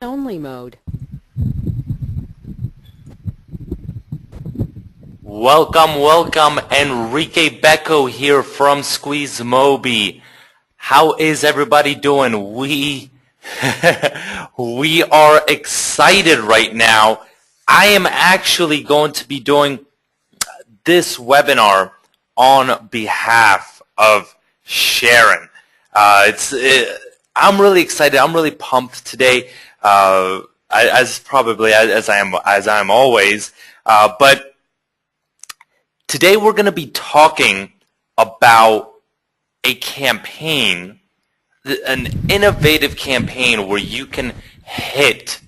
Only mode. Welcome, Enrique Becco here from SqueezeMobi. How is everybody doing? We are excited right now. I am actually going to be doing this webinar on behalf of Sharon. I'm really excited. I'm really pumped today, as I am always. But today we're going to be talking about a campaign, an innovative campaign where you can hit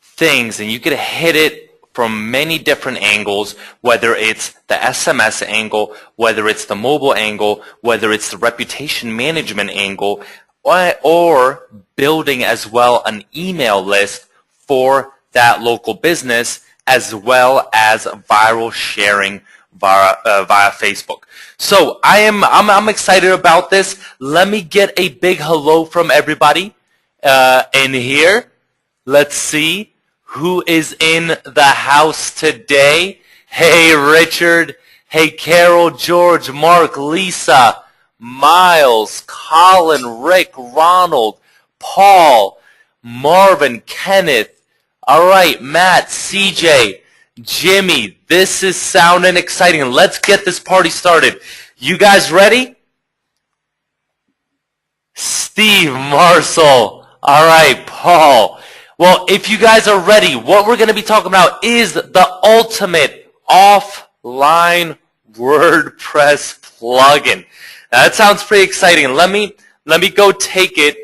things and you can hit it from many different angles, whether it's the SMS angle, whether it's the mobile angle, whether it's the reputation management angle, or building as well an email list for that local business, as well as viral sharing via Facebook. So I'm excited about this. Let me get a big hello from everybody in here. Let's see who is in the house today. Hey, Richard. Hey, Carol, George, Mark, Lisa, Miles, Colin, Rick, Ronald, Paul, Marvin, Kenneth. All right, Matt, CJ, Jimmy. This is sounding exciting. Let's get this party started. You guys ready? Steve, Marcel. All right, Paul. Well, if you guys are ready, what we're going to be talking about is the ultimate offline WordPress plugin. Now, that sounds pretty exciting. Let me go take it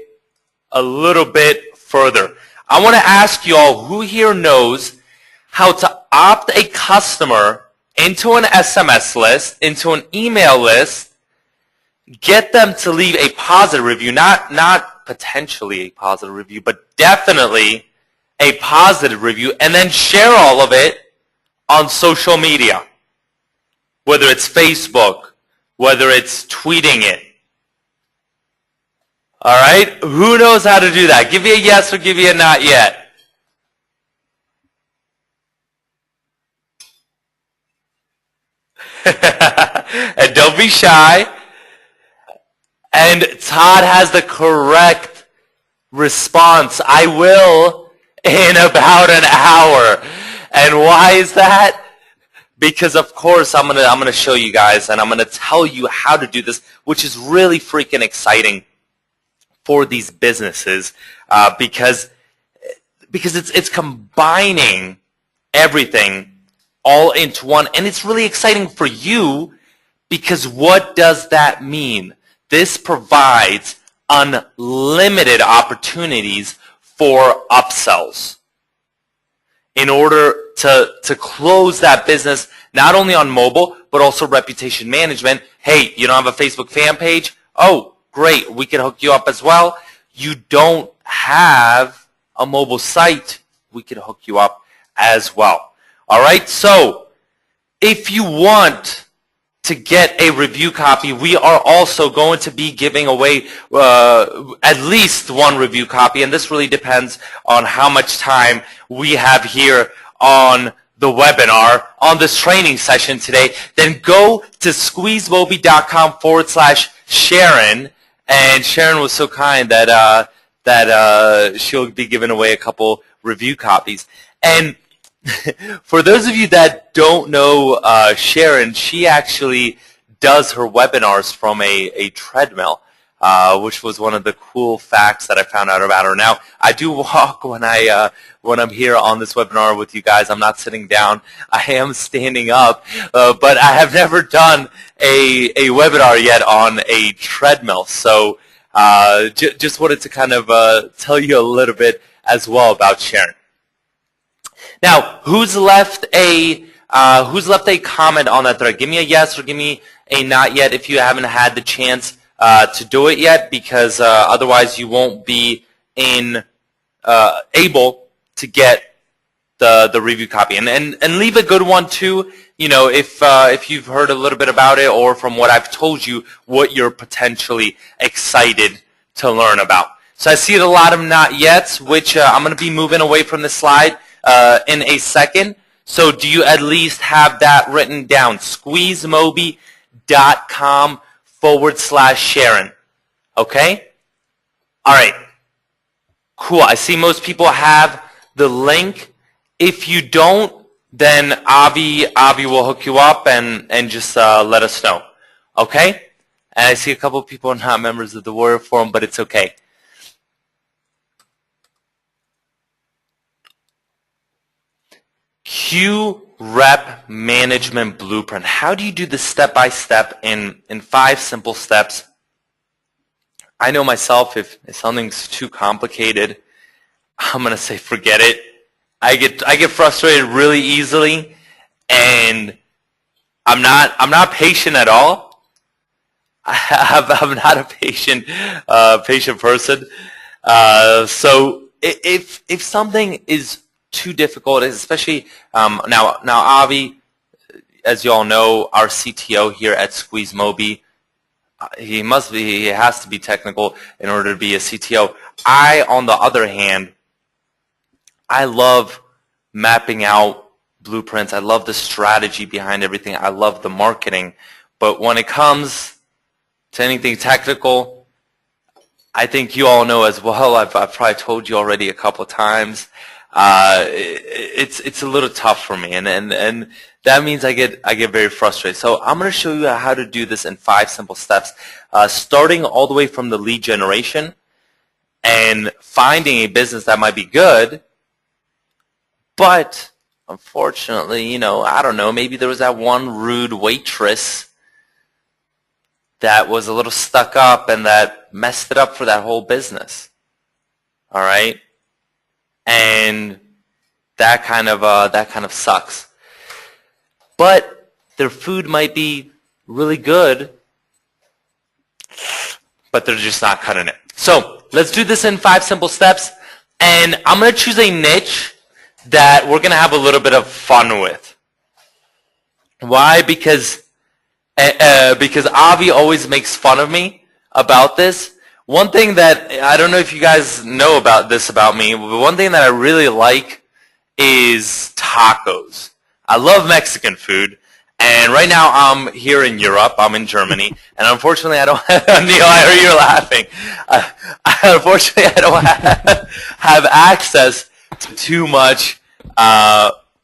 a little bit further. I want to ask you all who here knows how to opt a customer into an SMS list, into an email list, get them to leave a positive review, not potentially a positive review, but definitely a positive review, and then share all of it on social media, whether it's Facebook, whether it's tweeting it. All right? Who knows how to do that? Give me a yes or give me a not yet. And don't be shy. And Todd has the correct response. I will in about an hour. And why is that? Because of course I'm gonna show you guys and I'm gonna tell you how to do this, which is really freaking exciting for these businesses, because it's combining everything all into one, and it's really exciting for you because what does that mean? This provides unlimited opportunities for upsells in order to close that business, not only on mobile, but also reputation management. Hey, you don't have a Facebook fan page? Oh, great, we can hook you up as well. You don't have a mobile site? We can hook you up as well. All right, so if you want to get a review copy, we are also going to be giving away at least one review copy, and this really depends on how much time we have here on the webinar, on this training session today. Then go to SqueezeMobi.com/Sharon, and Sharon was so kind that she'll be giving away a couple review copies. And for those of you that don't know Sharon, she actually does her webinars from a treadmill, which was one of the cool facts that I found out about her. Now, I do walk when I'm here on this webinar with you guys. I'm not sitting down. I am standing up, but I have never done a webinar yet on a treadmill. So just wanted to kind of tell you a little bit as well about Sharon. Now, who's left a comment on that thread? Give me a yes or give me a not yet if you haven't had the chance to do it yet, because otherwise you won't be able to get the review copy. And leave a good one too. You know, if you've heard a little bit about it, or from what I've told you, what you're potentially excited to learn about. So I see a lot of not yets, which I'm going to be moving away from the slide in a second. So do you at least have that written down? SqueezeMobi.com/Sharon. Okay? All right. Cool. I see most people have the link. If you don't, then Avi will hook you up and just let us know. Okay? And I see a couple of people are not members of the Warrior Forum, but it's okay. Q Rep Management Blueprint. How do you do this step-by-step in 5 simple steps? I know myself, if something's too complicated, I'm going to say forget it. I get frustrated really easily, and I'm not patient at all. I'm not a patient person. So if something is too difficult, especially now Avi, as you all know, our CTO here at SqueezeMobi, he has to be technical in order to be a CTO. I, on the other hand, I love mapping out blueprints. I love the strategy behind everything. I love the marketing. But when it comes to anything technical, I think you all know as well, I've probably told you already a couple of times, it's a little tough for me, and that means I get very frustrated. So I'm going to show you how to do this in 5 simple steps, starting all the way from the lead generation and finding a business that might be good, but unfortunately, I don't know, maybe there was that one rude waitress that was a little stuck up and that messed it up for that whole business. All right? And that kind of sucks. But their food might be really good, but they're just not cutting it. So let's do this in 5 simple steps, and I'm going to choose a niche that we're going to have a little bit of fun with. Why? Because Avi always makes fun of me about this. One thing that, I don't know if you guys know about this about me, but one thing that I really like is tacos. I love Mexican food, and right now I'm here in Europe. I'm in Germany, and unfortunately I don't have, Neil, I hear you laughing. Unfortunately I don't have access to too much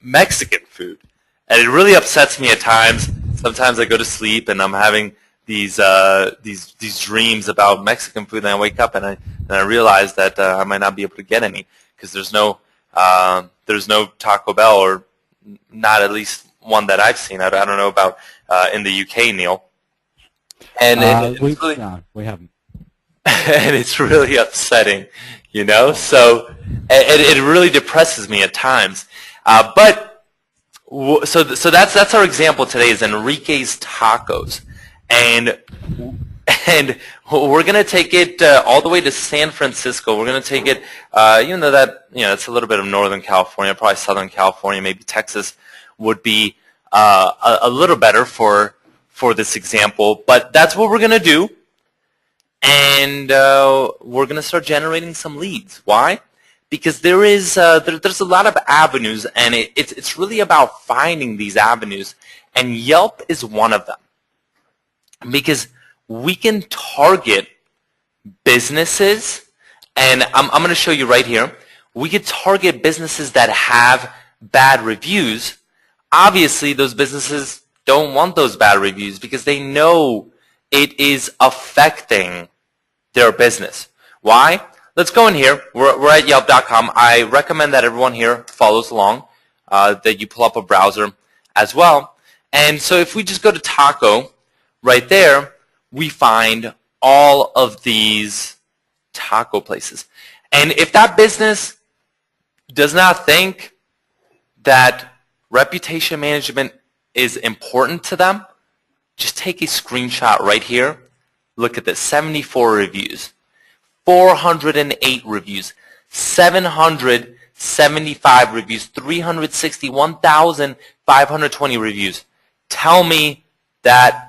Mexican food, and it really upsets me at times. Sometimes I go to sleep and I'm having these dreams about Mexican food, and I wake up and I realize that I might not be able to get any because there's no Taco Bell, or not at least one that I've seen. I don't know about in the UK, Neil. And we haven't. And it's really upsetting, So it really depresses me at times. So that's our example today is Enrique's Tacos. And we're going to take it all the way to San Francisco. We're going to take it, even though that, it's a little bit of Northern California, probably Southern California, maybe Texas would be a little better for this example. But that's what we're going to do. And we're going to start generating some leads. Why? Because there's a lot of avenues, and it's really about finding these avenues. And Yelp is one of them. Because we can target businesses, and I'm going to show you right here. We can target businesses that have bad reviews. Obviously, those businesses don't want those bad reviews because they know it is affecting their business. Why? Let's go in here. We're at Yelp.com. I recommend that everyone here follows along, that you pull up a browser as well. And so if we just go to Taco, right there, we find all of these taco places. And if that business does not think that reputation management is important to them, just take a screenshot right here. Look at this, 74 reviews, 408 reviews, 775 reviews, 361,520 reviews. Tell me that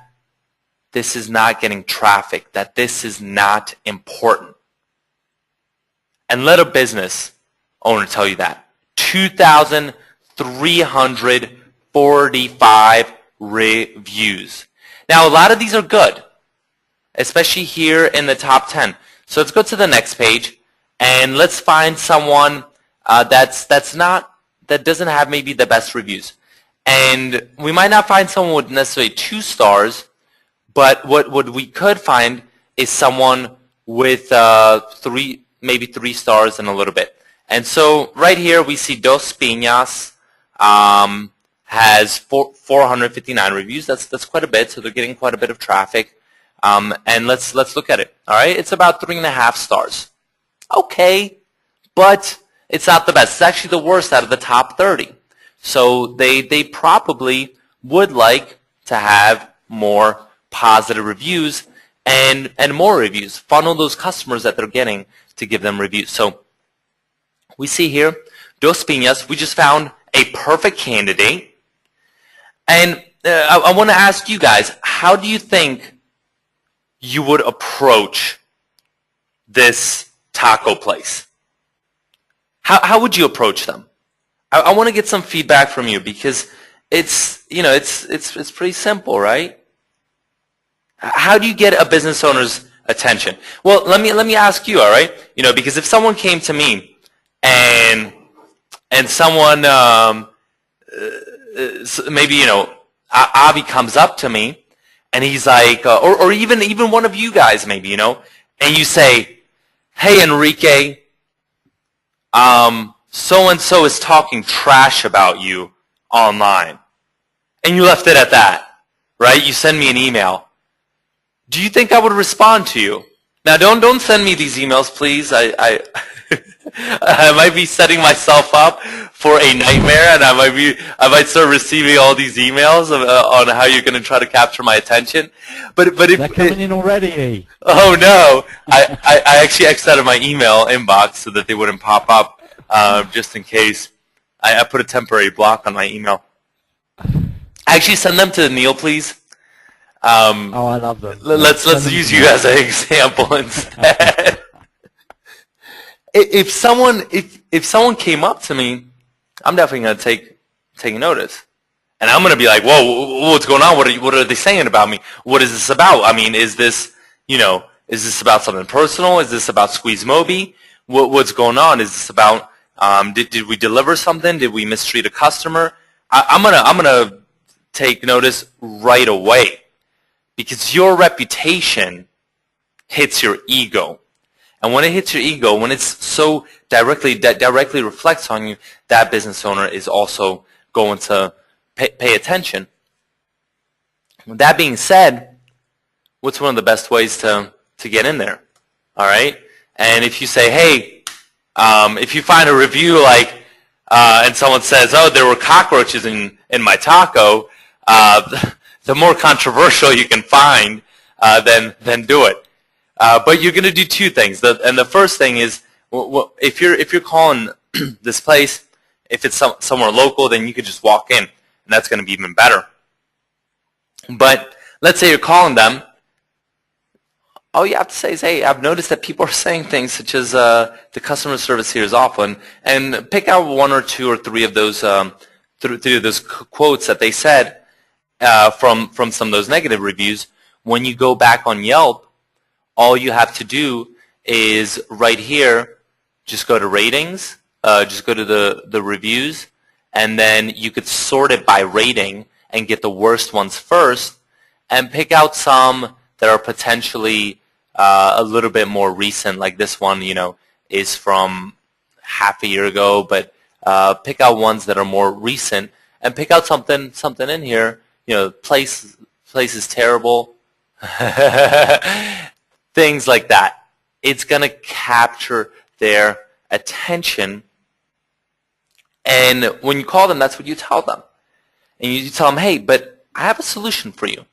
this is not getting traffic, that this is not important. And let a business owner tell you that. 2,345 reviews. Now, a lot of these are good, especially here in the top 10. So let's go to the next page, and let's find someone that doesn't have maybe the best reviews. And we might not find someone with necessarily 2 stars, but what we could find is someone with maybe 3 stars and a little bit. And so right here we see Dos Piñas has 459 reviews. That's quite a bit, so they're getting quite a bit of traffic. And let's look at it. All right, it's about 3.5 stars. Okay, but it's not the best. It's actually the worst out of the top 30. So they probably would like to have more positive reviews and more reviews. Funnel those customers that they're getting to give them reviews. So we see here, Dos Piñas, we just found a perfect candidate. And I want to ask you guys, how do you think you would approach this taco place? How would you approach them? I want to get some feedback from you, because it's pretty simple, right? How do you get a business owner's attention? Well, let me ask you, all right? Because if someone came to me and someone maybe Avi comes up to me and he's like, or even one of you guys maybe, and you say, "Hey, Enrique, so-and-so is talking trash about you online." And you left it at that, right? You send me an email. Do you think I would respond to you? Now, don't send me these emails, please. I might be setting myself up for a nightmare, and I might start receiving all these emails on how you're going to try to capture my attention. But if they're coming in already. Oh no! I actually X'd out of my email inbox so that they wouldn't pop up, just in case. I put a temporary block on my email. Actually, send them to Neil, please. Oh, I love them. Let's use you as an example instead. If someone came up to me, I'm definitely going to take notice, and I'm going to be like, "Whoa, what's going on? What are they saying about me? What is this about? I mean, is this about something personal? Is this about SqueezeMobi? What's going on? Is this about did we deliver something? Did we mistreat a customer?" I'm gonna take notice right away, because your reputation hits your ego. And when it hits your ego, when it's so directly reflects on you, that business owner is also going to pay attention. With that being said, what's one of the best ways to get in there? All right? And if you say, "Hey," if you find a review like, and someone says, "Oh, there were cockroaches in my taco," the more controversial you can find, then do it. But you're going to do 2 things. And the first thing is, if you're calling this place, if it's somewhere local, then you could just walk in, and that's going to be even better. But let's say you're calling them. All you have to say is, "Hey, I've noticed that people are saying things such as the customer service here is awful," and pick out 1 or 2 or 3 of those quotes that they said from some of those negative reviews. When you go back on Yelp, all you have to do is right here, just go to ratings, just go to the reviews, and then you could sort it by rating and get the worst ones first, and pick out some that are potentially a little bit more recent. Like this one, is from half a year ago, but pick out ones that are more recent, and pick out something in here. Place is terrible. Things like that. It's going to capture their attention. And when you call them, that's what you tell them. And you tell them, "Hey, but I have a solution for you.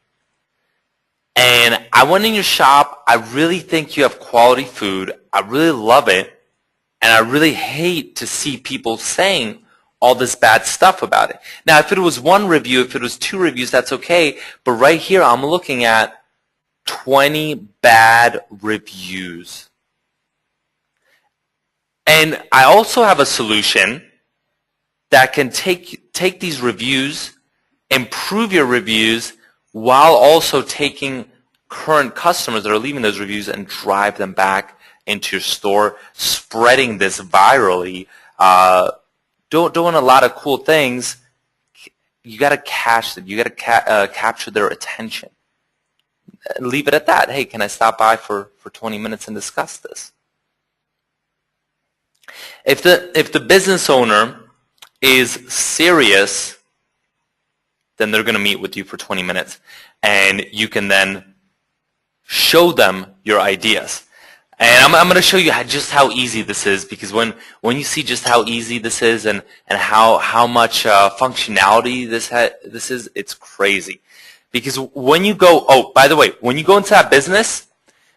And I went in your shop. I really think you have quality food. I really love it. And I really hate to see people saying all this bad stuff about it." Now, if it was 1 review, if it was 2 reviews, that's okay. But right here, I'm looking at 20 bad reviews. And I also have a solution that can take these reviews, improve your reviews, while also taking current customers that are leaving those reviews and drive them back into your store, spreading this virally, doing a lot of cool things. You got to catch them. You got to capture their attention. Leave it at that. Hey, can I stop by for 20 minutes and discuss this? If the business owner is serious, then they're going to meet with you for 20 minutes, and you can then show them your ideas. And I'm going to show you just how easy this is, because when you see just how easy this is and how much functionality this is, it's crazy. Because when you go, oh, by the way, when you go into that business,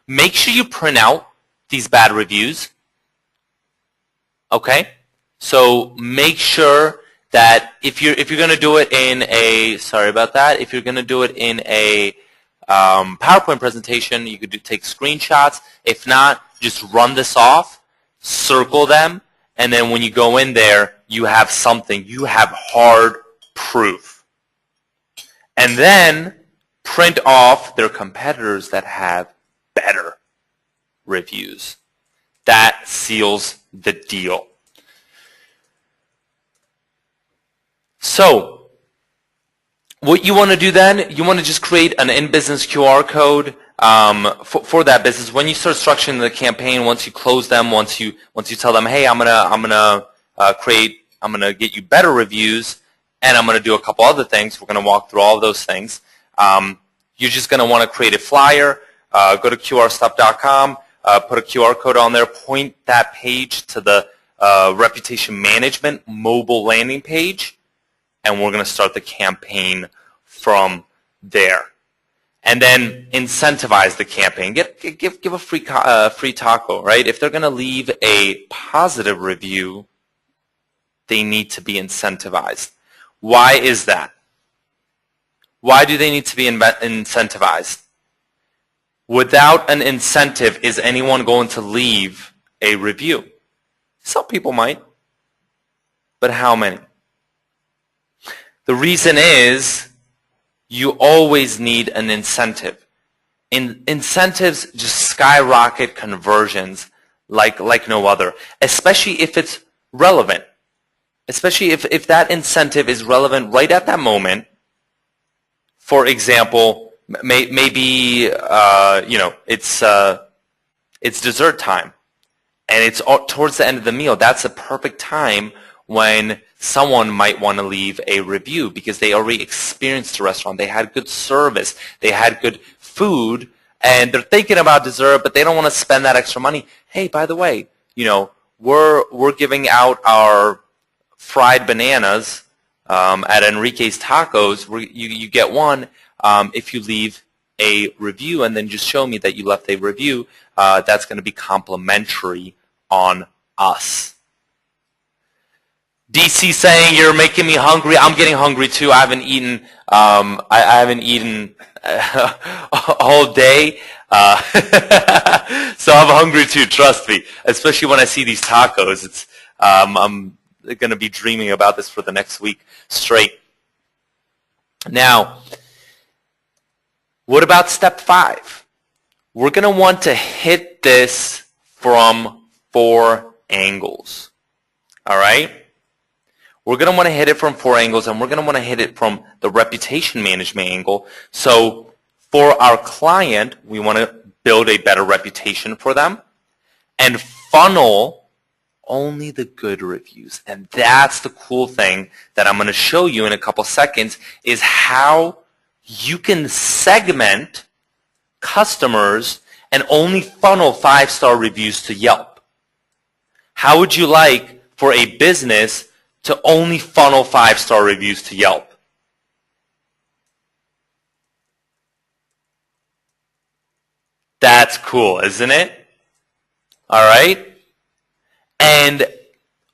make sure you print out these bad reviews. Okay? So make sure that if you're going to do it in a, sorry about that, if you're going to do it in a PowerPoint presentation, you could take screenshots. If not, just run this off, circle them, and then when you go in there, you have something. You have hard proof. And then print off their competitors that have better reviews. That seals the deal. So what you want to do then, you want to just create an in-business QR code for that business. When you start structuring the campaign, once you close them, once you tell them, hey, I'm gonna get you better reviews, and I'm gonna do a couple other things. We're gonna walk through all of those things. You're just gonna want to create a flyer. Go to qrstuff.com, put a QR code on there, point that page to the reputation management mobile landing page, and we're going to start the campaign from there. And then incentivize the campaign. Give a free taco, right? If they're going to leave a positive review, they need to be incentivized. Why is that? Why do they need to be incentivized? Without an incentive, is anyone going to leave a review? Some people might, but how many? The reason is you always need an incentive. Incentives just skyrocket conversions like no other, especially if it's relevant. Especially if that incentive is relevant right at that moment. For example, maybe it's dessert time, and it's towards the end of the meal. That's a perfect time when someone might want to leave a review because they already experienced the restaurant. They had good service. They had good food, and they're thinking about dessert, but they don't want to spend that extra money. Hey, by the way, we're giving out our fried bananas at Enrique's Tacos. You get one if you leave a review, and then just show me that you left a review. That's going to be complimentary on us. DC saying you're making me hungry. I'm getting hungry too. I haven't eaten. I haven't eaten all day, so I'm hungry too. Trust me. Especially when I see these tacos, it's I'm going to be dreaming about this for the next week straight. Now, what about step 5? We're going to want to hit this from 4 angles. All right? We're going to want to hit it from 4 angles, and we're going to want to hit it from the reputation management angle. So for our client, we want to build a better reputation for them and funnel only the good reviews. And that's the cool thing that I'm going to show you in a couple seconds, is how you can segment customers and only funnel 5-star reviews to Yelp. How would you like for a business to only funnel 5-star reviews to Yelp? That's cool, isn't it? All right? And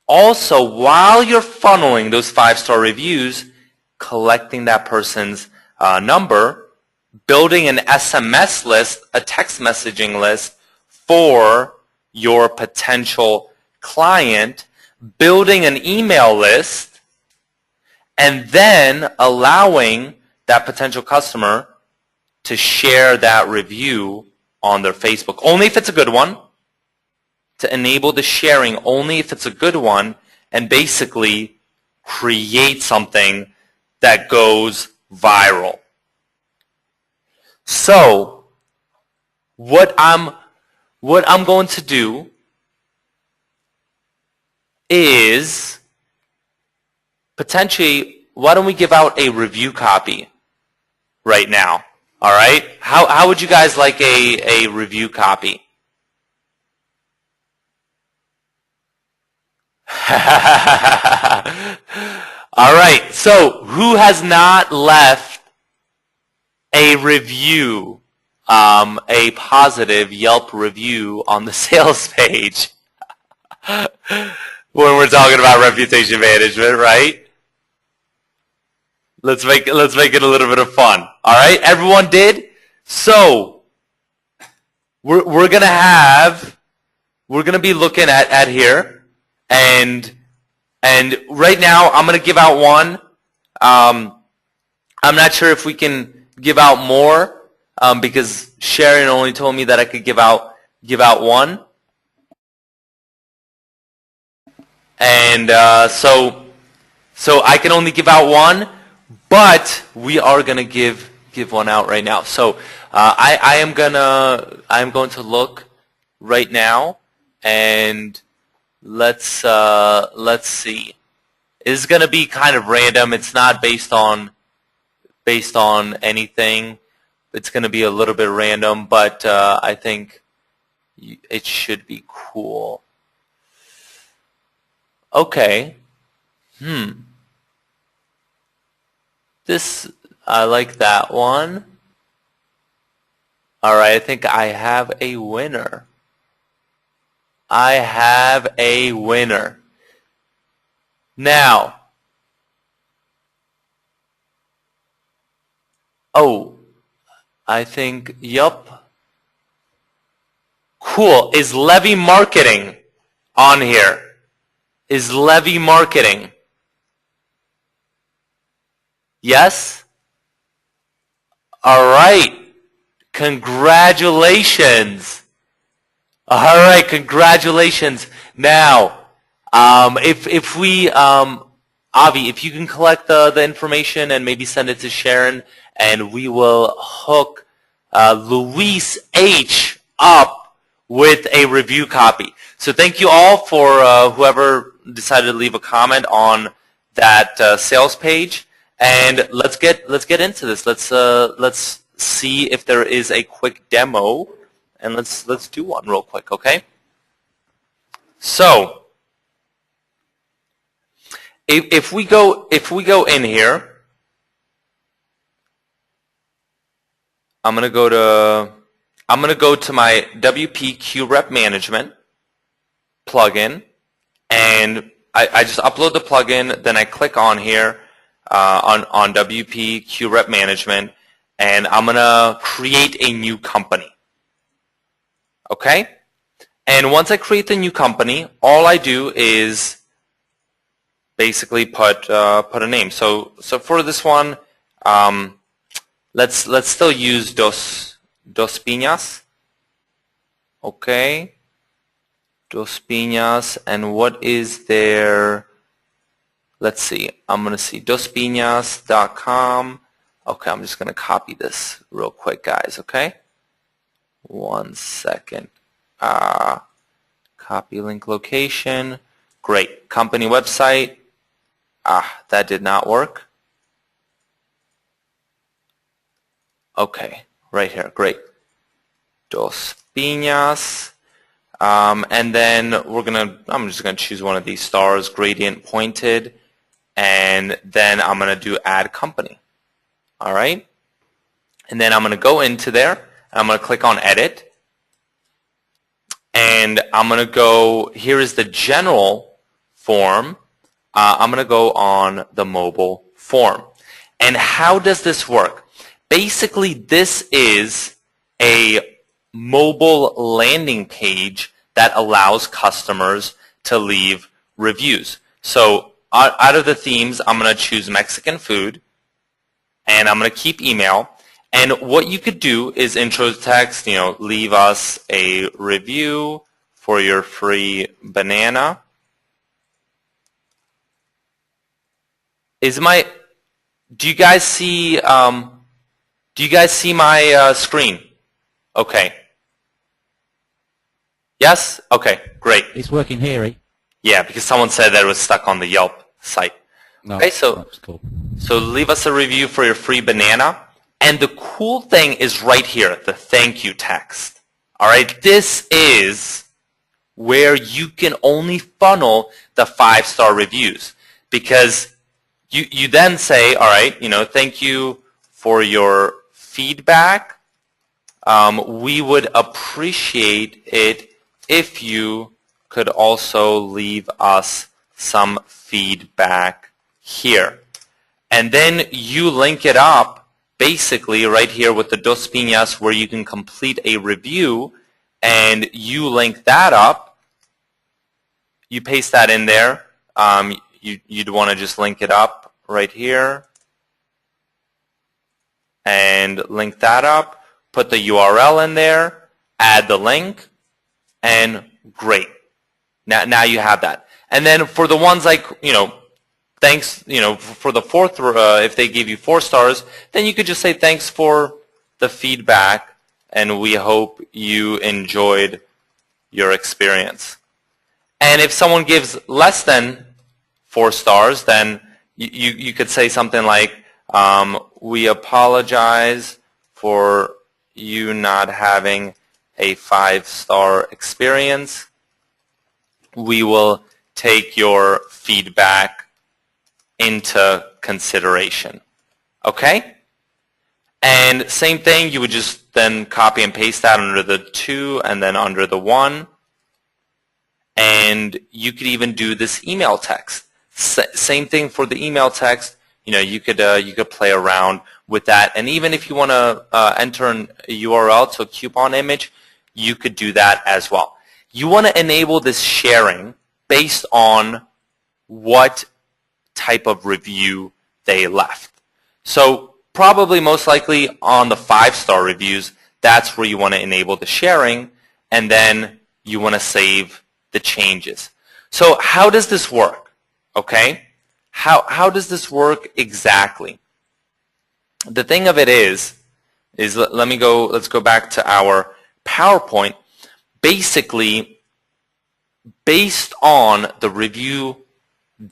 also, while you're funneling those 5-star reviews, collecting that person's number, building an SMS list, a text messaging list for your potential client, building an email list, and then allowing that potential customer to share that review on their Facebook. Only if it's a good one. To enable the sharing only if it's a good one, and basically create something that goes viral. So what I'm going to do is potentially, why don't we give out a review copy right now? All right? How would you guys like a review copy? All right. So who has not left a review, a positive Yelp review on the sales page when we're talking about reputation management, right? Let's make it a little bit of fun. All right, everyone did. So we're gonna be looking at here, and right now I'm gonna give out one. I'm not sure if we can give out more because Sharon only told me that I could give out one, and so I can only give out one. But we are gonna give one out right now. So I'm going to look right now, and let's see. It's gonna be kind of random. It's not based on anything. It's gonna be a little bit random, but I think it should be cool. Okay. I like that one. All right, I think I have a winner. I have a winner. Now, I think, yup. Cool. Is Levy Marketing on here? Is Levy Marketing? Yes? All right. Congratulations. All right, congratulations. Now, if we, Avi, if you can collect the information and maybe send it to Sharon, and we will hook Luis H. up with a review copy. So thank you all for whoever decided to leave a comment on that sales page. And let's get into this. Let's see if there is a quick demo, and let's do one real quick, okay? So if we go in here, I'm gonna go to my WP QRep Management plugin, and I just upload the plugin. Then I click on here. On WP QRep Management, and I'm gonna create a new company. Okay? And once I create the new company, all I do is basically put a name. So for this one, let's still use dos piñas. Okay, dos piñas, and what is their? Let's see. I'm going to see dospinas.com. Okay, I'm just going to copy this real quick, guys, okay? 1 second. Copy link location. Great. Company website. That did not work. Okay, right here. Great. Dos Piñas. And then I'm just going to choose one of these stars, gradient pointed. And then I'm going to do add company. All right. And then I'm going to go into there. And I'm going to click on edit. And I'm going to go, here is the general form. I'm going to go on the mobile form. And how does this work? Basically, this is a mobile landing page that allows customers to leave reviews. So out of the themes, I'm going to choose Mexican food, and I'm going to keep email. And what you could do is intro text, leave us a review for your free banana. Do you guys see my screen? Okay. Yes? Okay, great. It's working here, eh? Yeah, because someone said that it was stuck on the Yelp site. No, okay, so that's cool. So leave us a review for your free banana. And the cool thing is right here, the thank you text. All right, this is where you can only funnel the 5-star reviews, because you then say, all right, thank you for your feedback. We would appreciate it if you could also leave us some feedback here. And then you link it up basically right here with the Dos Piñas, where you can complete a review, and you link that up. You paste that in there. You'd want to just link it up right here and link that up. Put the URL in there, add the link, and great. Now you have that. And then for the ones like, thanks, for the fourth, if they give you 4 stars, then you could just say thanks for the feedback, and we hope you enjoyed your experience. And if someone gives less than 4 stars, then you could say something like, we apologize for you not having a 5-star experience. We will take your feedback into consideration. Okay? And same thing, you would just then copy and paste that under the 2 and then under the 1. And you could even do this email text. Same thing for the email text. You could play around with that. And even if you want to enter a URL to a coupon image, you could do that as well. You want to enable this sharing based on what type of review they left. So probably most likely on the 5-star reviews, that's where you want to enable the sharing, and then you want to save the changes. So how does this work? Okay? How does this work exactly? The thing of it is let's go back to our PowerPoint. Basically, based on the review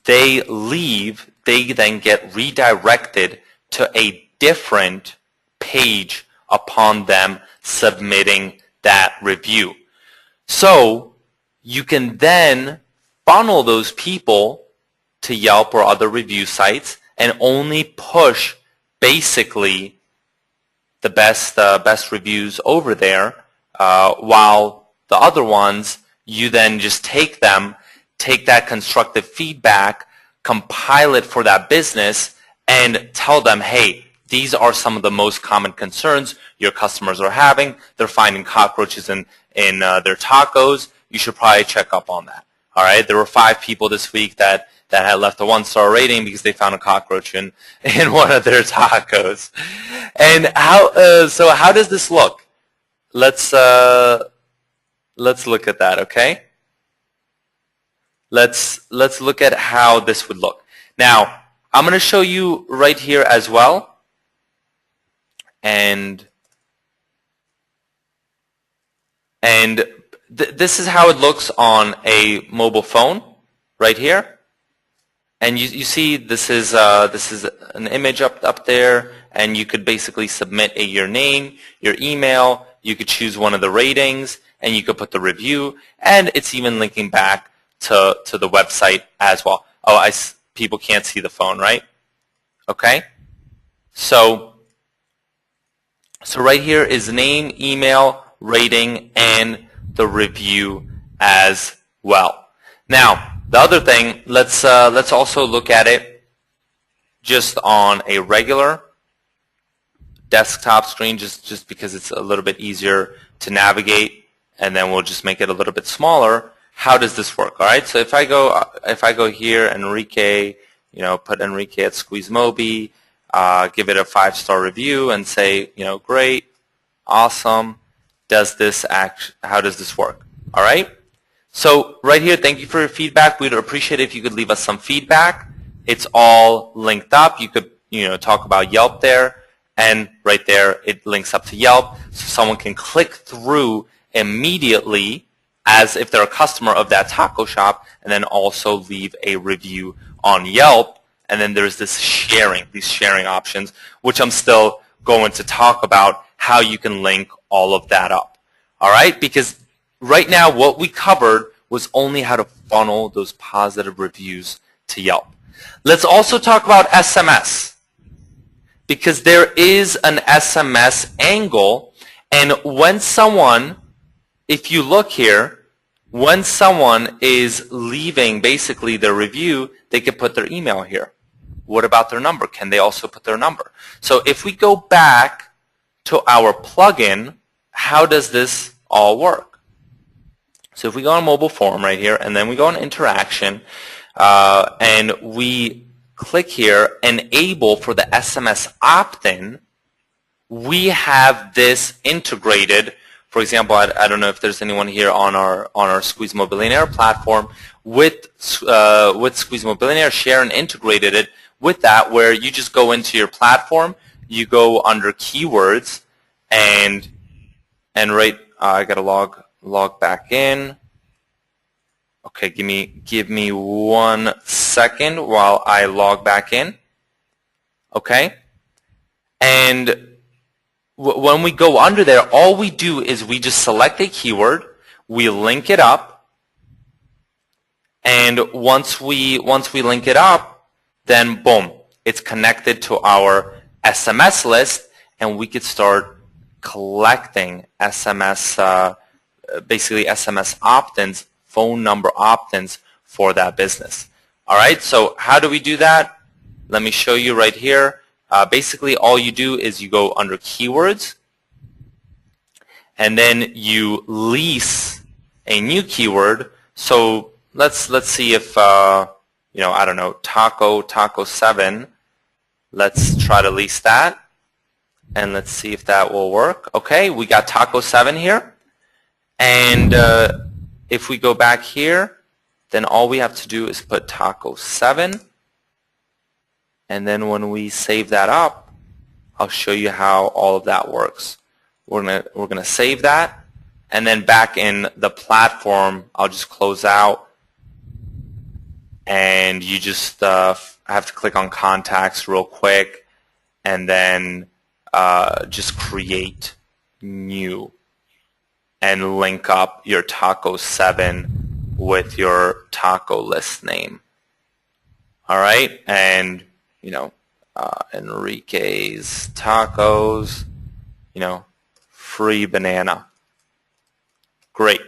they leave, they then get redirected to a different page upon them submitting that review. So you can then funnel those people to Yelp or other review sites and only push basically the best reviews over there, while the other ones, you then just take that constructive feedback, compile it for that business, and tell them, hey, these are some of the most common concerns your customers are having. They're finding cockroaches in their tacos. You should probably check up on that. All right, there were 5 people this week that had left a 1-star rating because they found a cockroach in one of their tacos. And how does this look? Let's look at that. Okay. Let's look at how this would look. Now, I'm going to show you right here as well. And this is how it looks on a mobile phone right here. And you see this is an image up there, and you could basically submit your name, your email. You could choose one of the ratings, and you could put the review, and it's even linking back to the website as well. Oh, people can't see the phone, right? Okay. So right here is name, email, rating, and the review as well. Now, the other thing, let's also look at it just on a regular desktop screen, just because it's a little bit easier to navigate, and then we'll just make it a little bit smaller. how does this work? All right. So if I go here, Enrique, put Enrique at SqueezeMobi, give it a 5-star review, and say, great, awesome. How does this work? All right. So right here, thank you for your feedback. We'd appreciate it if you could leave us some feedback. It's all linked up. You could, talk about Yelp there, and right there, it links up to Yelp, so someone can click through immediately as if they're a customer of that taco shop, and then also leave a review on Yelp. And then there's these sharing options, which I'm still going to talk about how you can link all of that up. All right? Because right now what we covered was only how to funnel those positive reviews to Yelp. Let's also talk about SMS, because there is an SMS angle, and when someone, if you look here, when someone is leaving basically their review, they can put their email here. What about their number? Can they also put their number? So if we go back to our plugin, how does this all work? So if we go on mobile form right here, and then we go on interaction, and we click here, enable for the SMS opt-in, we have this integrated. For example, I don't know if there's anyone here on our SqueezeMobi Billionaire platform with SqueezeMobi Billionaire. Sharon integrated it with that, where you just go into your platform, you go under keywords, and right, I gotta log back in. Okay, give me 1 second while I log back in. Okay, and when we go under there, all we do is we just select a keyword, we link it up, and once we link it up, then boom, it's connected to our SMS list, and we could start collecting SMS, basically SMS opt-ins, phone number opt-ins for that business. All right, so how do we do that? Let me show you right here. Basically, all you do is you go under keywords, and then you lease a new keyword. So let's see if I don't know, taco 7. Let's try to lease that, and let's see if that will work. Okay, we got taco 7 here, and if we go back here, then all we have to do is put taco 7. And then when we save that up, I'll show you how all of that works. We're gonna save that, and then back in the platform, I'll just close out, and you just have to click on contacts real quick, and then just create new and link up your taco 7 with your taco list name. All right, and Enrique's Tacos, free banana. Great.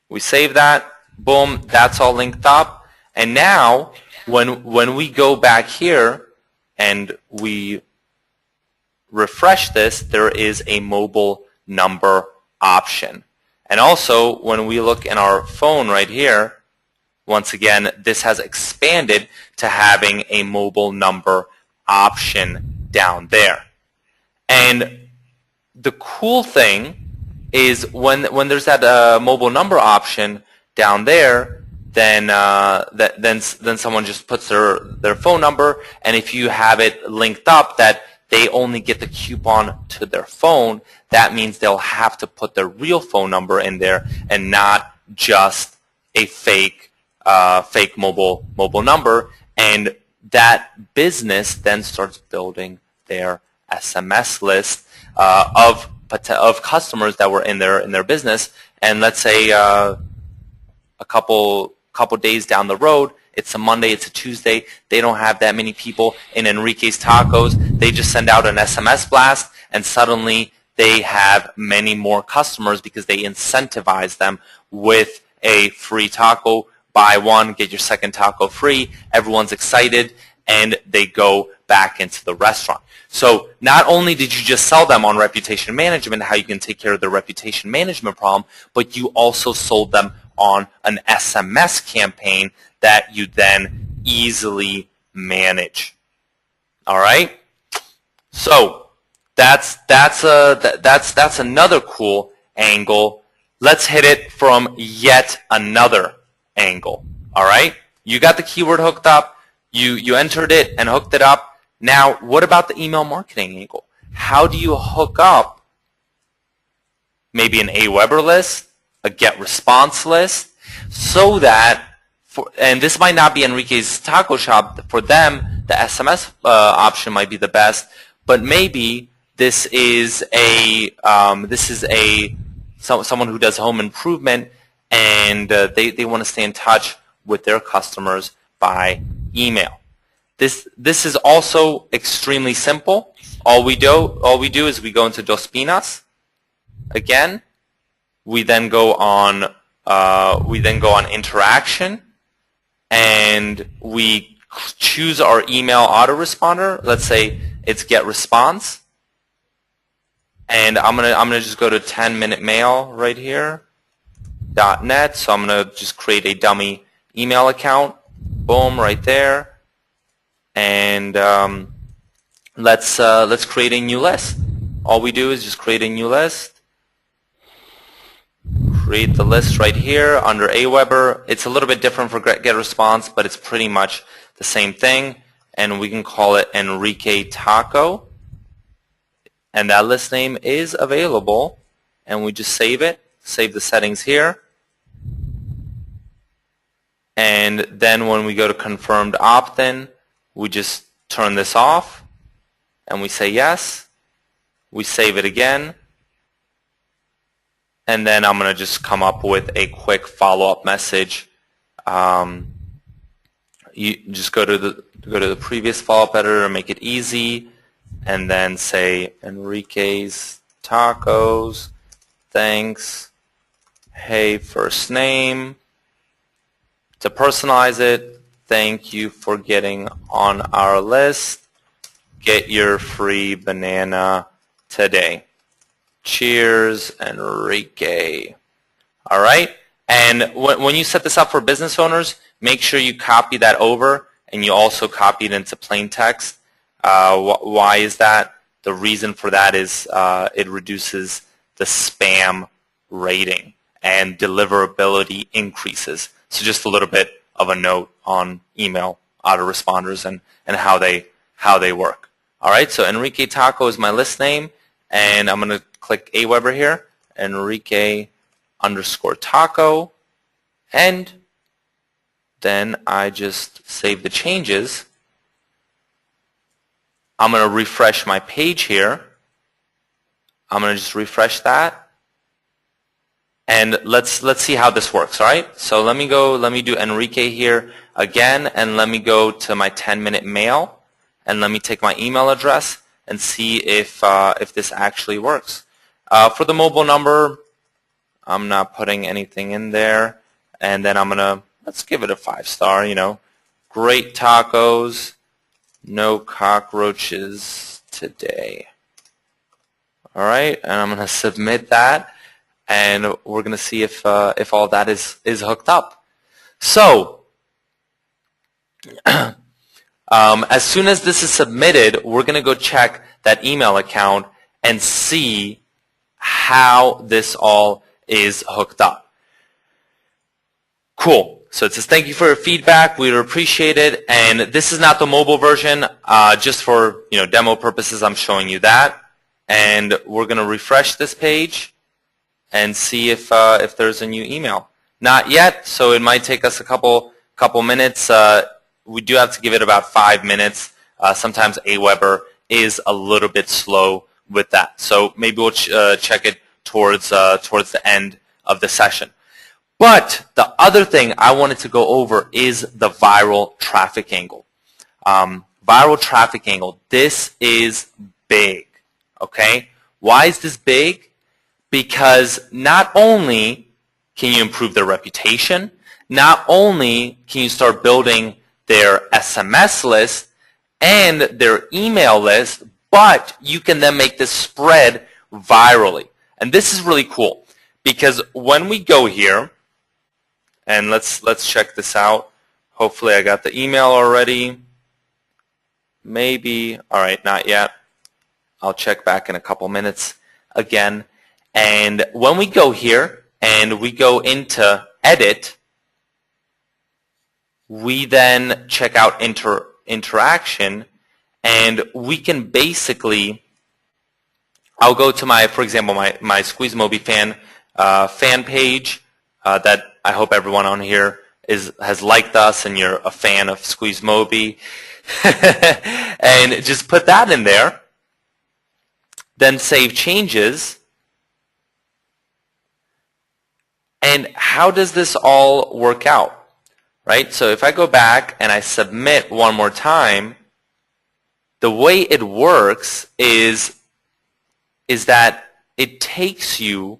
We save that. Boom. That's all linked up. And now, when we go back here and we refresh this, there is a mobile number option. And also, when we look in our phone right here, once again, this has expanded to having a mobile number option down there. And the cool thing is when there's that mobile number option down there, then someone just puts their phone number, and if you have it linked up that they only get the coupon to their phone, that means they'll have to put their real phone number in there and not just a fake mobile number, and that business then starts building their SMS list of customers that were in their business. And let's say a couple days down the road, it's a Monday, it's a Tuesday, they don't have that many people in Enrique's Tacos, they just send out an SMS blast, and suddenly they have many more customers because they incentivize them with a free taco. Buy one, get your second taco free. Everyone's excited, and they go back into the restaurant. So not only did you just sell them on reputation management, how you can take care of their reputation management problem, but you also sold them on an SMS campaign that you then easily manage. All right? So that's another cool angle. Let's hit it from yet another angle. All right? You got the keyword hooked up. You entered it and hooked it up. Now, what about the email marketing angle? How do you hook up maybe an AWeber list, a get response list, so that, and this might not be Enrique's Taco Shop, for them, the SMS option might be the best, but maybe this is someone who does home improvement, and they want to stay in touch with their customers by email. This is also extremely simple. All we do is we go into Dos Pinas. Again, we then go on interaction, and we choose our email autoresponder. Let's say it's get response, and I'm gonna just go to 10-minute mail right here .net. So I'm gonna just create a dummy email account. Boom, right there. And let's create a new list. All we do is just create a new list. Create the list right here under AWeber. It's a little bit different for get response, but it's pretty much the same thing. And we can call it Enrique Taco. And that list name is available. And we just save it. Save the settings here. And then when we go to confirmed opt-in, we just turn this off, and we say yes. We save it again, and then I'm going to just come up with a quick follow-up message. You just go to the previous follow-up editor and make it easy, and then say Enrique's Tacos, thanks, hey, first name. To personalize it, thank you for getting on our list. Get your free banana today. Cheers, Enrique. All right? And when you set this up for business owners, make sure you copy that over, and you also copy it into plain text. Why is that? The reason for that is it reduces the spam rating, and deliverability increases. So just a little bit of a note on email autoresponders and how they work. All right, so Enrique Taco is my list name, and I'm going to click AWeber here, Enrique_Taco, and then I just save the changes. I'm going to refresh my page here. I'm going to just refresh that. And let's see how this works, all right? So let me do Enrique here again, and let me go to my 10-minute mail, and let me take my email address and see if this actually works. For the mobile number, I'm not putting anything in there, and then let's give it a 5-star, great tacos, no cockroaches today. All right, and I'm going to submit that. And we're going to see if all that is hooked up. So, as soon as this is submitted, we're going to go check that email account and see how this all is hooked up. Cool. So it says, thank you for your feedback. We appreciate it. And this is not the mobile version. Just for demo purposes, I'm showing you that. And we're going to refresh this page and see if there's a new email. Not yet, so it might take us a couple minutes. We do have to give it about 5 minutes. Sometimes AWeber is a little bit slow with that, so maybe we'll check it towards the end of the session. But the other thing I wanted to go over is the viral traffic angle. Viral traffic angle. This is big. Okay, why is this big? Because not only can you improve their reputation, not only can you start building their SMS list and their email list, but you can then make this spread virally. And this is really cool because when we go here And let's check this out. Hopefully I got the email already. Maybe. All right, not yet. I'll check back in a couple minutes again. And when we go here and we go into edit, we then check out interaction, and we can basically, I'll go to my, for example, my SqueezeMobi fan page that I hope everyone on here has liked us and you're a fan of SqueezeMobi. And just put that in there. Then save changes. And how does this all work out? Right? So if I go back and I submit one more time, the way it works is that it takes you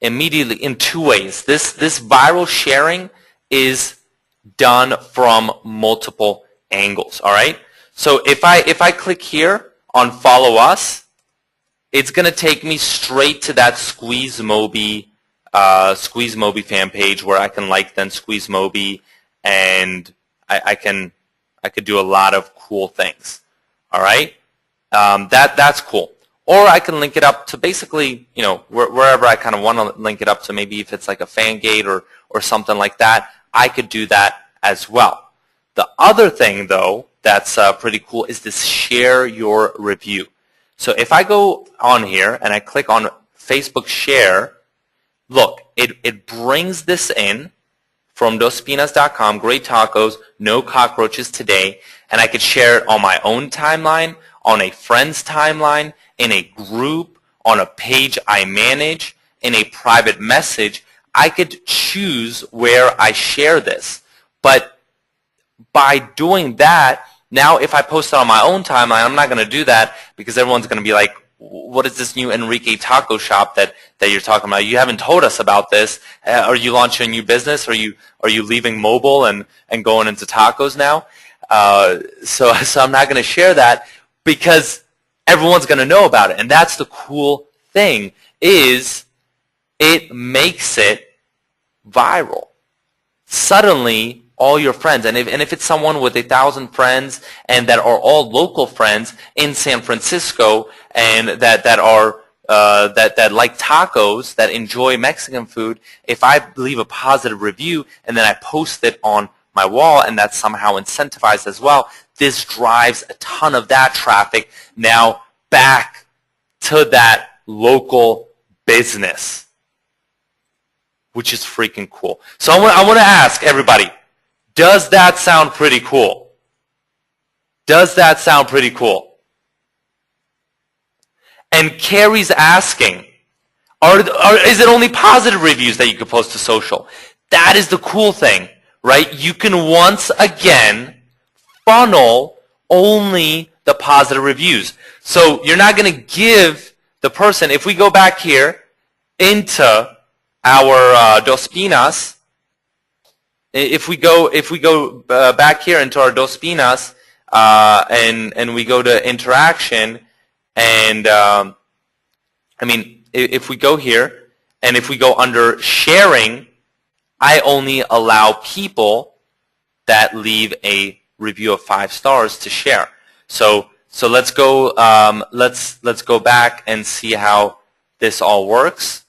immediately in two ways. This viral sharing is done from multiple angles. All right? So if I click here on follow us, it's going to take me straight to that SqueezeMobi fan page where I can like then SqueezeMobi, and I could do a lot of cool things. All right, that's cool. Or I can link it up to basically, you know, wherever I kind of want to link it up to. Maybe if it's like a fan gate or something like that, I could do that as well. The other thing though that's pretty cool is this share your review. So if I go on here and I click on Facebook share, look, it brings this in from dospinas.com, great tacos, no cockroaches today, and I could share it on my own timeline, on a friend's timeline, in a group, on a page I manage, in a private message. I could choose where I share this. But by doing that, now if I post it on my own timeline, I'm not going to do that because everyone's going to be like, what is this new Enrique taco shop that you're talking about? You haven't told us about this. Are you launching a new business? Are you leaving mobile and going into tacos now? So I'm not going to share that because everyone's going to know about it. And that's the cool thing, is it makes it viral. Suddenly, all your friends, and if it's someone with 1,000 friends and that are all local friends in San Francisco and that like tacos, that enjoy Mexican food, if I leave a positive review and then I post it on my wall and that's somehow incentivized as well, this drives a ton of that traffic now back to that local business, which is freaking cool. So I want to ask everybody, does that sound pretty cool? Does that sound pretty cool? And Carrie's asking, is it only positive reviews that you can post to social? That is the cool thing, right? You can once again funnel only the positive reviews. So you're not going to give the person, if we go back here into our Dos Pinas, if we go back here into our Dos Pinas and we go to interaction, and I mean, if we go here and if we go under sharing, I only allow people that leave a review of 5 stars to share. So let's go let's go back and see how this all works.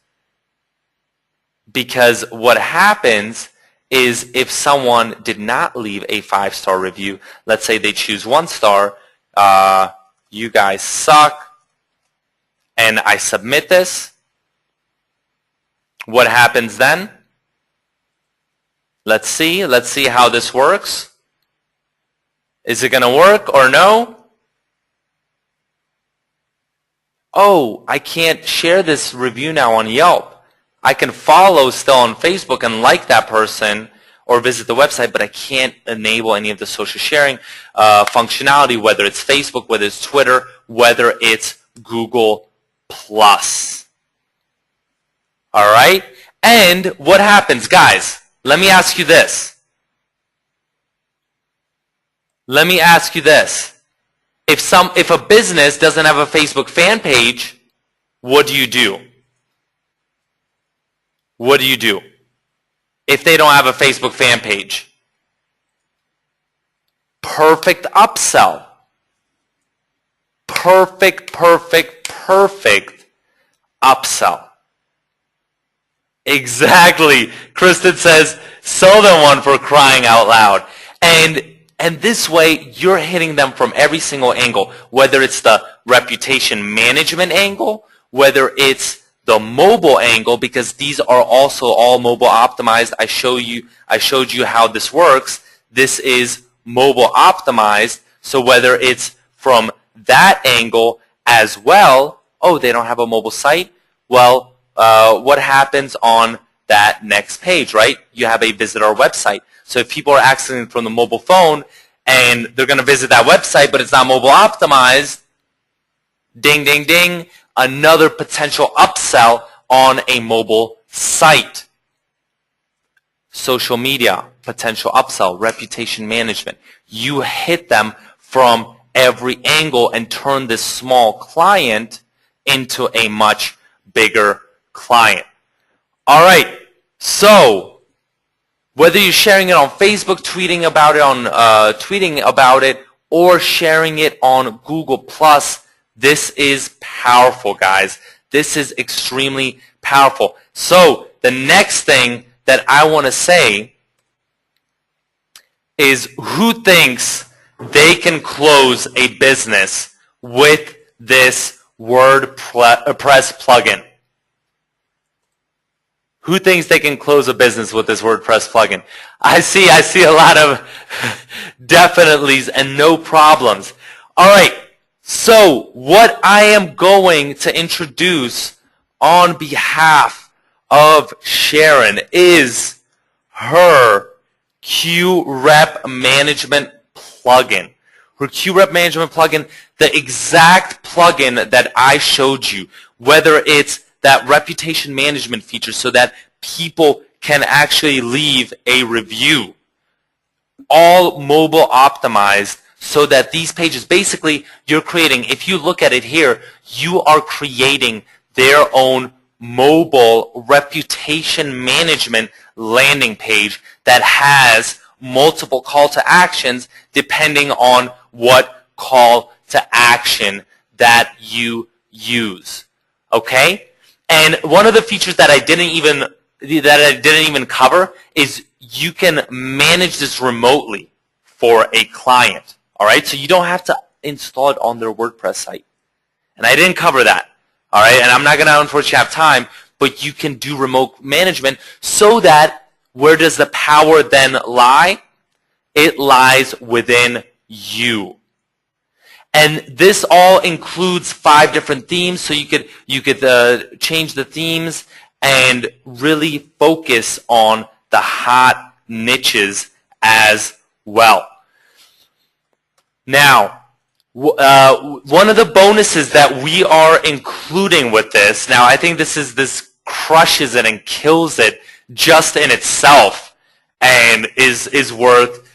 Because what happens is if someone did not leave a 5-star review, let's say they choose 1 star, you guys suck, and I submit this, what happens then? Let's see how this works. Is it going to work or no? Oh, I can't share this review now on Yelp. I can follow still on Facebook and like that person or visit the website, but I can't enable any of the social sharing functionality, whether it's Facebook, whether it's Twitter, whether it's Google+. All right? And what happens, guys? Let me ask you this. Let me ask you this. If a business doesn't have a Facebook fan page, what do you do? What do you do? if they don't have a Facebook fan page. Perfect upsell. Perfect upsell. Exactly. Kristen says, sell them one for crying out loud. And this way, you're hitting them from every single angle, whether it's the reputation management angle, whether it's the mobile angle, because these are also all mobile optimized. I showed you how this works. This is mobile optimized. So whether it's from that angle as well, oh, they don't have a mobile site? Well, what happens on that next page, right? You have a visit our website. So if people are accessing from the mobile phone and they're going to visit that website, but it's not mobile optimized, ding, ding, ding, another potential upsell on a mobile site. Social media, potential upsell, reputation management. You hit them from every angle and turn this small client into a much bigger client. All right, so whether you're sharing it on Facebook, tweeting about it, or sharing it on Google+, this is powerful, guys. This is extremely powerful. So the next thing that I want to say is, who thinks they can close a business with this WordPress plugin? Who thinks they can close a business with this WordPress plugin? I see a lot of definitelys and no problems. All right, so what I am going to introduce on behalf of Sharon is her QRep Management plugin. Her QRep Management plugin, the exact plugin that I showed you, whether it's that reputation management feature so that people can actually leave a review. All mobile optimized so that these pages, basically you're creating, if you look at it here, you are creating their own mobile reputation management landing page that has multiple call to actions depending on what call to action that you use. Okay? And one of the features that I didn't even cover is you can manage this remotely for a client. All right, so you don't have to install it on their WordPress site. And I didn't cover that. All right, and I'm not going to unfortunately have time, but you can do remote management so that where does the power then lie? It lies within you. And this all includes 5 different themes, so you could change the themes and really focus on the hot niches as well. Now, one of the bonuses that we are including with this, now I think this crushes it and kills it just in itself, and is worth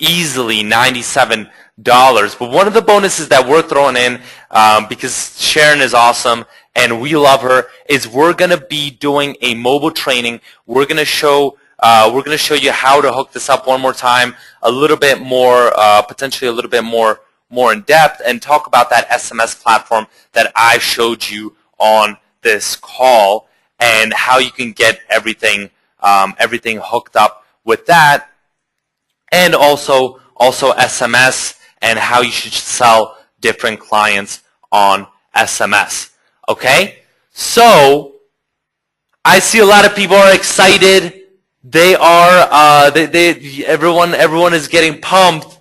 easily $97. But one of the bonuses that we're throwing in, because Sharon is awesome and we love her, is we're going to be doing a mobile training. We're going to show you how to hook this up one more time, a little bit more, potentially a little bit more in depth, and talk about that SMS platform that I showed you on this call and how you can get everything hooked up with that. And also SMS and how you should sell different clients on SMS. Okay? So I see a lot of people are excited. They are everyone is getting pumped.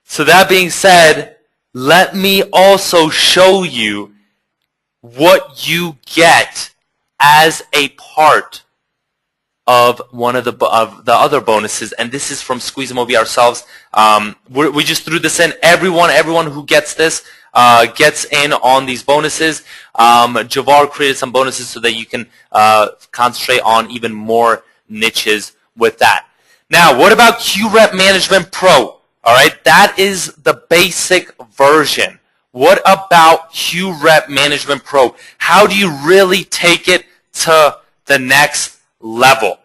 So that being said, let me also show you what you get as a part of one of the other bonuses, and this is from SqueezeMobi ourselves. We just threw this in. Everyone who gets this gets in on these bonuses. Javar created some bonuses so that you can concentrate on even more niches with that. Now, what about QRep Management Pro? All right, that is the basic version. What about QRep Management Pro? How do you really take it to the next level.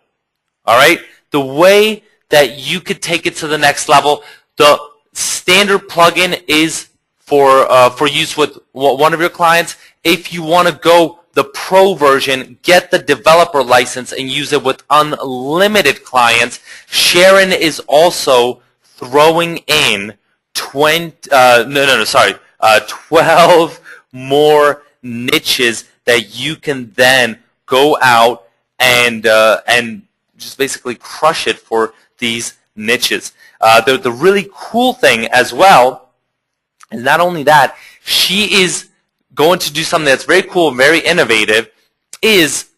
All right? The way that you could take it to the next level, the standard plugin is for use with one of your clients. If you want to go the pro version, get the developer license and use it with unlimited clients. Sharon is also throwing in 12 more niches that you can then go out and just basically crush it for these niches. The really cool thing as well is not only that, she is going to do something that's very cool and very innovative, is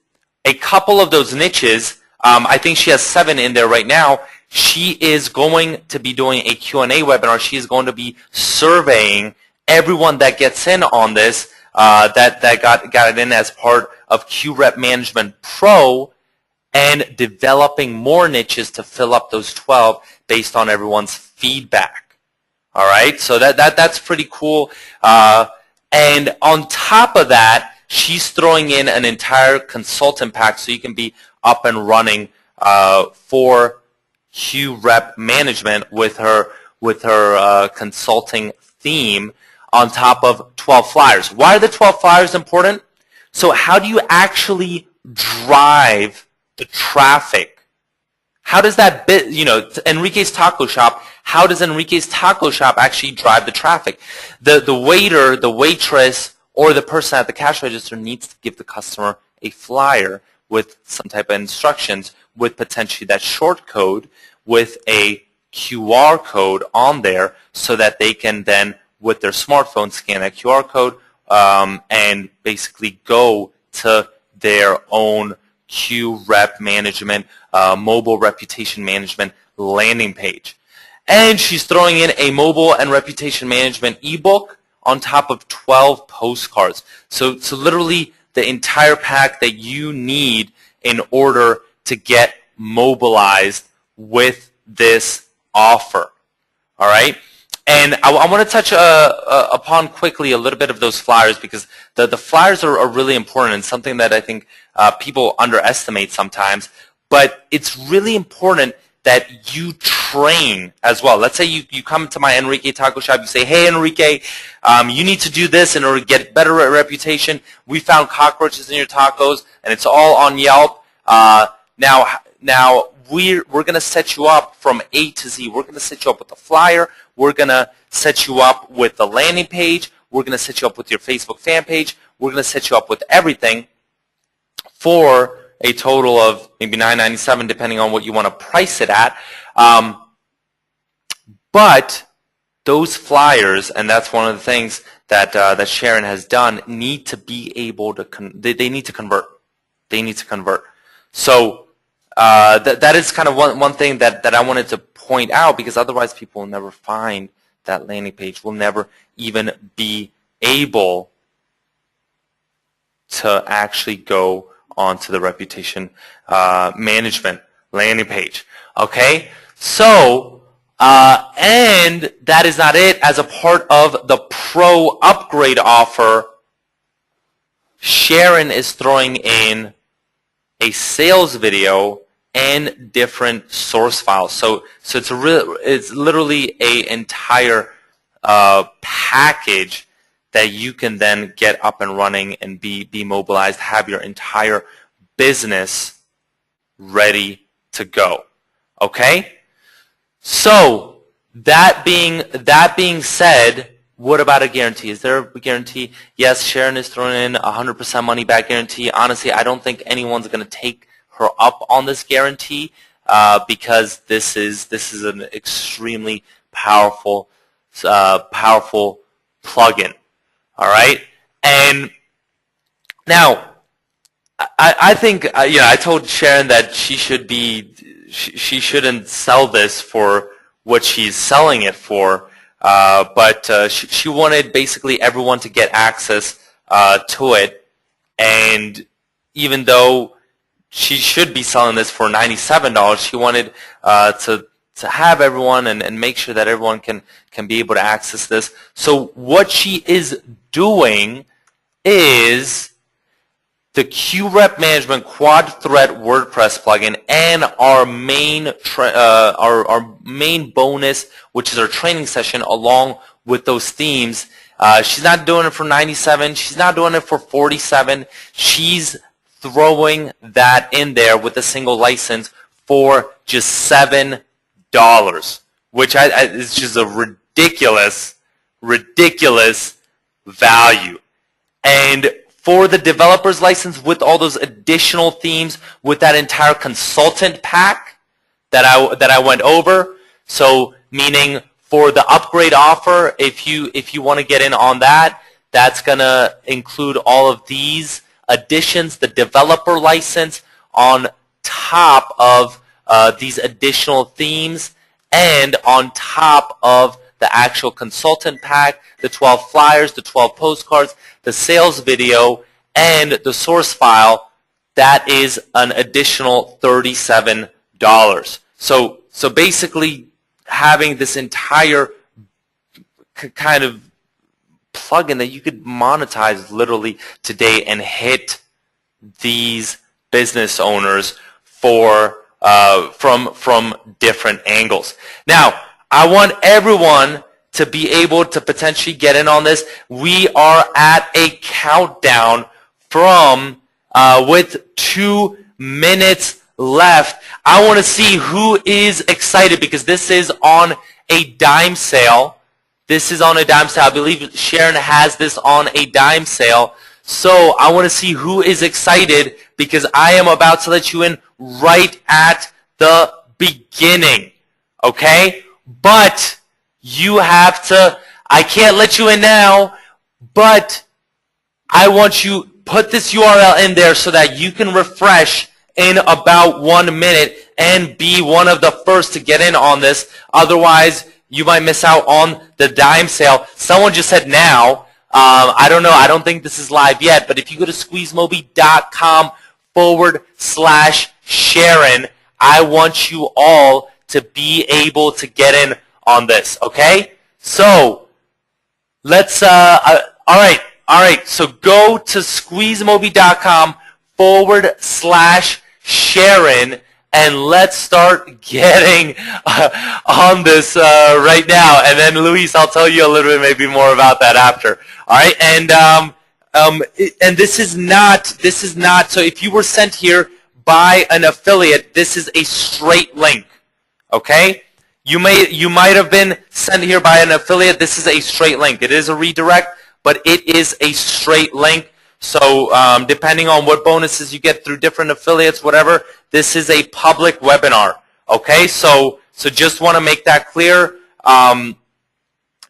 a couple of those niches. I think she has 7 in there right now. She is going to be doing a Q&A webinar. She is going to be surveying everyone that gets in on this, that got it in as part of QRep Management Pro, and developing more niches to fill up those 12 based on everyone's feedback. All right, so that's pretty cool. And on top of that, she's throwing in an entire consultant pack so you can be up and running for QRep Management with her consulting theme on top of 12 flyers. Why are the 12 flyers important? So how do you actually drive the traffic? How does that Enrique's Taco Shop, how does Enrique's Taco Shop actually drive the traffic? The waiter, the waitress, or the person at the cash register needs to give the customer a flyer with some type of instructions, with potentially that short code with a QR code on there, so that they can then, with their smartphone, scan that QR code and basically go to their own QRep Management, mobile reputation management landing page. And she's throwing in a mobile and reputation management ebook on top of 12 postcards. So literally the entire pack that you need in order to get mobilized with this offer. All right? And I want to touch upon quickly a little bit of those flyers, because the flyers are really important and something that I think people underestimate sometimes. But it's really important that you train as well. Let's say you come to my Enrique Taco Shop, you say, hey, Enrique, you need to do this in order to get better reputation. We found cockroaches in your tacos, and it's all on Yelp. Now we're going to set you up from A to Z. We're going to set you up with the flyer. We're going to set you up with the landing page. We're going to set you up with your Facebook fan page. We're going to set you up with everything for a total of maybe $9.97, depending on what you want to price it at. But those flyers, and that's one of the things that Sharon has done, need to be able to they need to convert. They need to convert. So that is kind of one thing that I wanted to point out, because otherwise people will never find that landing page. Will never even be able to actually go onto the reputation management landing page. Okay, so and that is not it. As a part of the pro upgrade offer, Sharon is throwing in a sales video and different source files. So it's literally a entire package that you can then get up and running and be mobilized, have your entire business ready to go. Okay? So that being said, what about a guarantee? Is there a guarantee? Yes, Sharon is throwing in 100% money back guarantee. Honestly, I don't think anyone's going to take her up on this guarantee because this is an extremely powerful plugin. All right, and now I think I told Sharon that she shouldn't sell this for what she's selling it for, but she wanted basically everyone to get access to it, and even though she should be selling this for $97, she wanted to have everyone and make sure that everyone can be able to access this. So what she is doing is the QRep Management Quad Threat WordPress plugin, and our main our main bonus, which is our training session, along with those themes. She's not doing it for $97. She's not doing it for $47. She's throwing that in there with a single license for just $7, which is just a ridiculous value. And for the developer's license, with all those additional themes, with that entire consultant pack that I went over, so meaning for the upgrade offer, if you want to get in on that, that's going to include all of these additions, the developer license on top of these additional themes, and on top of the actual consultant pack, the 12 flyers, the 12 postcards, the sales video, and the source file. That is an additional $37. So basically, having this entire kind of plugin that you could monetize literally today and hit these business owners for from different angles. Now, I want everyone to be able to potentially get in on this. We are at a countdown from with 2 minutes left. I want to see who is excited, because this is on a dime sale. This is on a dime sale. I believe Sharon has this on a dime sale. So I want to see who is excited, because I am about to let you in right at the beginning. Okay? But you have to, I can't let you in now, but I want you, put this URL in there so that you can refresh in about 1 minute and be one of the first to get in on this. Otherwise, you might miss out on the dime sale. Someone just said now. I don't know. I don't think this is live yet. But if you go to SqueezeMobi.com/Sharon, I want you all to be able to get in on this. Okay? So let's. All right. So go to SqueezeMobi.com/Sharon, and let's start getting on this right now. And then, Luis, I'll tell you a little bit maybe more about that after. All right, and this is not. So if you were sent here by an affiliate, this is a straight link. Okay, you might have been sent here by an affiliate. This is a straight link. It is a redirect, but it is a straight link. So depending on what bonuses you get through different affiliates, whatever, this is a public webinar. Okay, so just want to make that clear.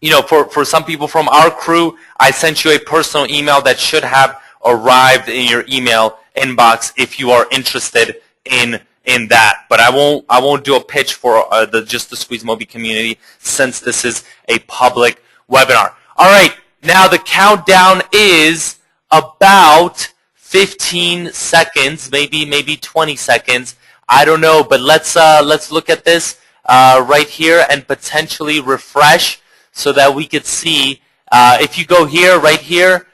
You know, for some people from our crew, I sent you a personal email that should have arrived in your email inbox if you are interested in that. But I won't do a pitch for just the SqueezeMobi community, since this is a public webinar. All right, now the countdown is about 15 seconds, maybe 20 seconds. I don't know, but let's look at this right here and potentially refresh so that we could see. If you go here, right here,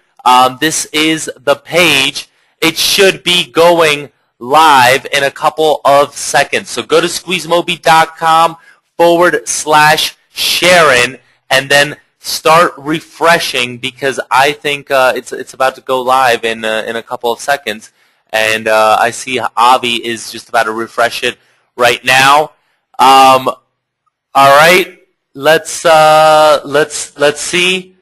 this is the page. It should be going live in a couple of seconds. So go to SqueezeMobi.com/Sharon and then start refreshing, because I think it's about to go live in a couple of seconds. And I see Avi is just about to refresh it right now. All right, let's see.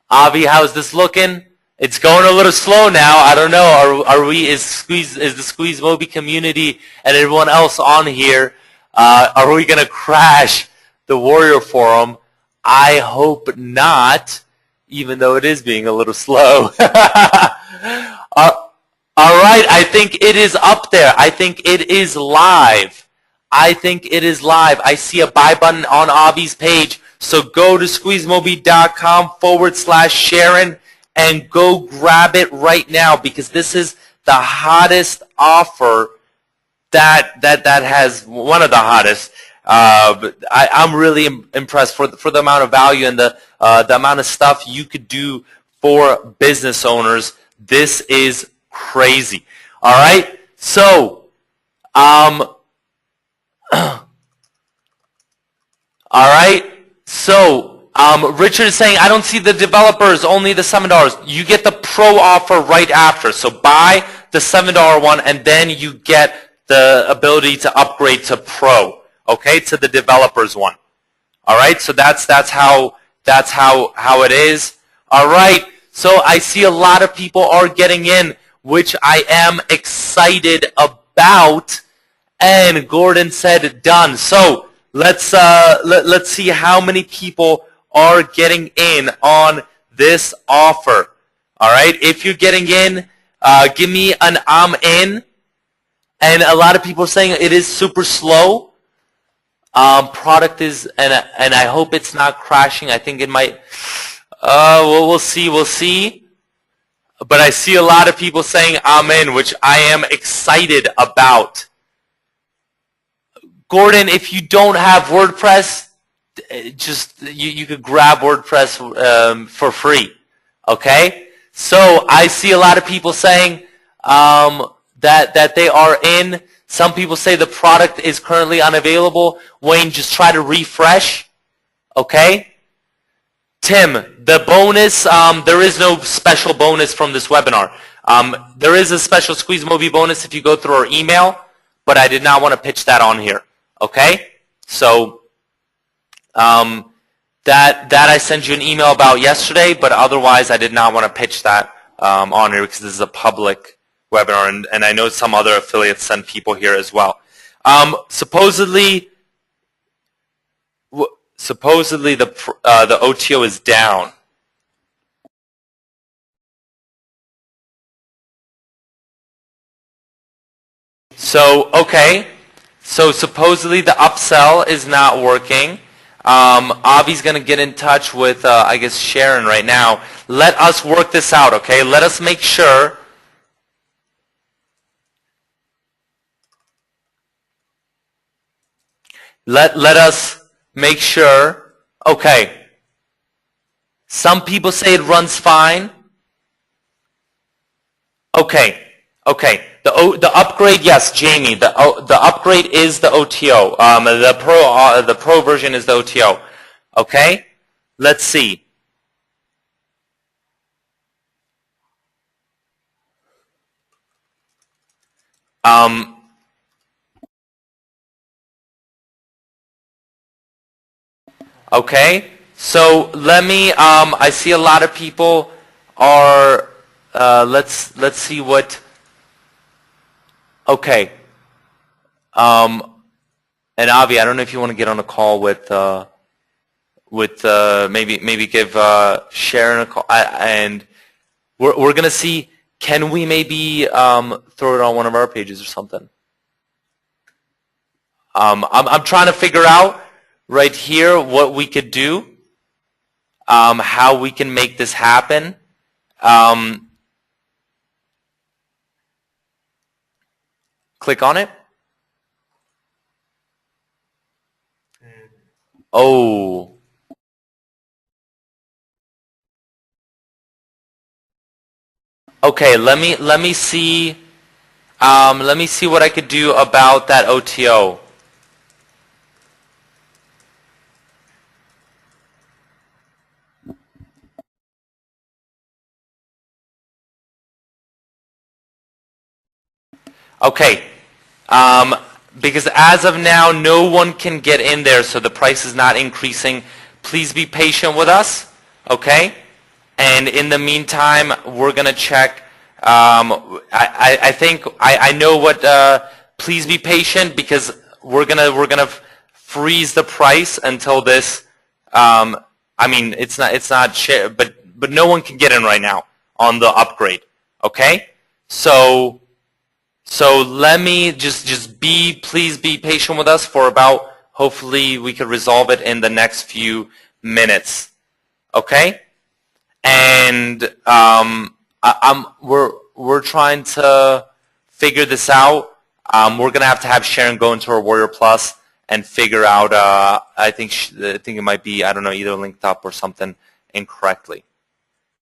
Avi, how's this looking? It's going a little slow now. I don't know. Is the SqueezeMobi community and everyone else on here? Are we gonna crash the Warrior Forum? I hope not, even though it is being a little slow. All right, I think it is up there. I think it is live. I see a buy button on Avi's page. So go to SqueezeMobi.com/Sharon and go grab it right now, because this is the hottest offer that has, one of the hottest. I'm really impressed for the amount of value and the amount of stuff you could do for business owners. This is crazy. All right. So, all right. So, Richard is saying, I don't see the developers, only the $7. You get the pro offer right after. So buy the $7 one, and then you get the ability to upgrade to pro, okay, to the developers one. All right. So that's how it is. All right. So I see a lot of people are getting in, which I am excited about. And Gordon said done. So let's see how many people are getting in on this offer. All right. If you're getting in, give me an I'm in. And a lot of people are saying it is super slow. Product is, and I hope it's not crashing. I think it might. We'll see. But I see a lot of people saying I'm in, which I am excited about. Gordon, if you don't have WordPress, just you could grab WordPress for free. Okay? So I see a lot of people saying that they are in. Some people say the product is currently unavailable. Wayne, just try to refresh. Okay? Tim, the bonus, there is no special bonus from this webinar. There is a special SqueezeMobi bonus if you go through our email, but I did not want to pitch that on here. Okay? So that I sent you an email about yesterday, but otherwise I did not want to pitch that on here because this is a public webinar, and I know some other affiliates send people here as well. Supposedly the OTO is down. So, okay. So supposedly the upsell is not working. Avi's going to get in touch with, I guess, Sharon right now. Let us work this out, okay? Let us make sure. Let us make sure. Okay. Some people say it runs fine. Okay. The upgrade, yes, Jamie. The upgrade is the OTO. The pro version is the OTO. Okay. Let's see. Okay. So let me. I see a lot of people are. Let's see what. Okay. And Avi, I don't know if you want to get on a call with maybe give Sharon a call, and we're gonna see. Can we maybe throw it on one of our pages or something? I'm trying to figure out right here what we could do, how we can make this happen. Click on it. Oh. Okay, let me see what I could do about that OTO. Okay. Because as of now, no one can get in there, so the price is not increasing. Please be patient with us, okay? And in the meantime, we're gonna check. I think I know what. Please be patient because we're gonna freeze the price until this. I mean, it's not but no one can get in right now on the upgrade, okay? So let me please be patient with us for about, hopefully we could resolve it in the next few minutes. Okay? And we're trying to figure this out. We're gonna have to have Sharon go into her Warrior Plus and figure out. I think it might be, I don't know, either linked up or something incorrectly.